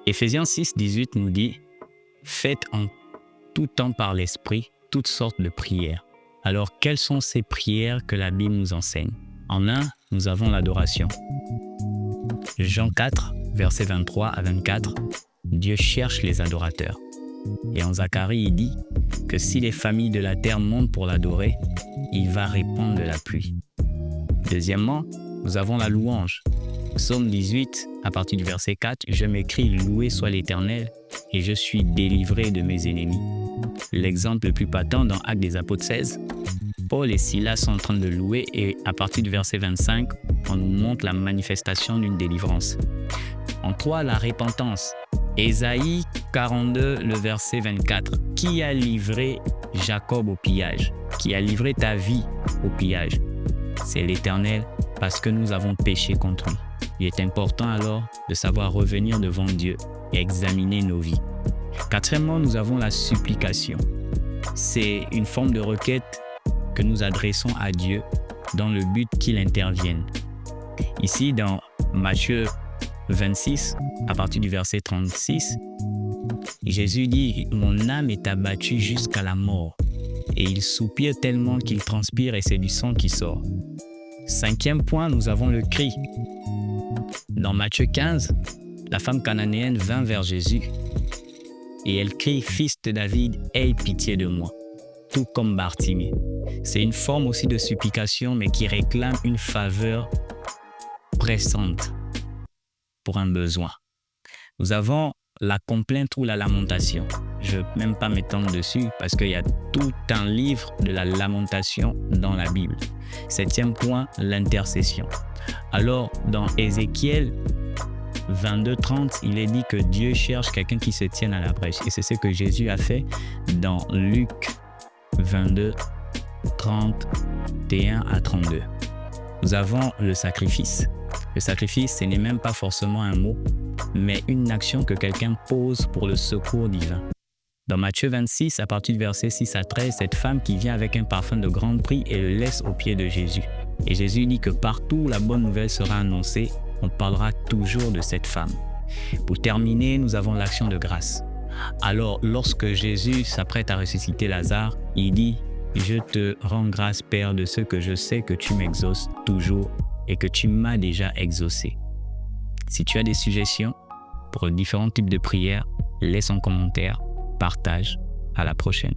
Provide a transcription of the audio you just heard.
Éphésiens 6, 18 nous dit « Faites en tout temps par l'Esprit toutes sortes de prières. » Alors, quelles sont ces prières que la Bible nous enseigne? En un, nous avons l'adoration. Jean 4, versets 23 à 24, Dieu cherche les adorateurs. Et en Zacharie, il dit que si les familles de la terre montent pour l'adorer, il va répandre de la pluie. Deuxièmement, nous avons la louange. Psaume 18, à partir du verset 4, « Je m'écrie, loué soit l'Éternel, et je suis délivré de mes ennemis. » L'exemple le plus patent dans Actes des Apôtres 16, Paul et Silas sont en train de louer et à partir du verset 25, on nous montre la manifestation d'une délivrance. En 3, la repentance. Ésaïe 42, le verset 24. « Qui a livré Jacob au pillage? Qui a livré ta vie au pillage? C'est l'Éternel, parce que nous avons péché contre lui. » Il est important alors de savoir revenir devant Dieu et examiner nos vies. Quatrièmement, nous avons la supplication. C'est une forme de requête que nous adressons à Dieu dans le but qu'il intervienne. Ici, dans Matthieu 26, à partir du verset 36, Jésus dit « Mon âme est abattue jusqu'à la mort. » Et il soupire tellement qu'il transpire et c'est du sang qui sort. Cinquième point, nous avons le cri. Dans Matthieu 15, la femme cananéenne vint vers Jésus et elle crie « Fils de David, aie pitié de moi », tout comme Bartimée. C'est une forme aussi de supplication, mais qui réclame une faveur pressante pour un besoin. Nous avons la complainte ou la lamentation. Je ne vais même pas m'étendre dessus parce qu'il y a tout un livre de la lamentation dans la Bible. Septième point, l'intercession. Alors, dans Ézéchiel 22-30, il est dit que Dieu cherche quelqu'un qui se tienne à la brèche. Et c'est ce que Jésus a fait dans Luc 22, 31 à 32. Nous avons le sacrifice. Le sacrifice, ce n'est même pas forcément un mot, mais une action que quelqu'un pose pour le secours divin. Dans Matthieu 26, à partir du verset 6 à 13, cette femme qui vient avec un parfum de grand prix et le laisse aux pieds de Jésus. Et Jésus dit que partout où la bonne nouvelle sera annoncée, on parlera toujours de cette femme. Pour terminer, nous avons l'action de grâce. Alors, lorsque Jésus s'apprête à ressusciter Lazare, il dit « Je te rends grâce, Père, de ce que je sais que tu m'exauces toujours et que tu m'as déjà exaucé. » Si tu as des suggestions pour différents types de prières, laisse un commentaire, partage. À la prochaine.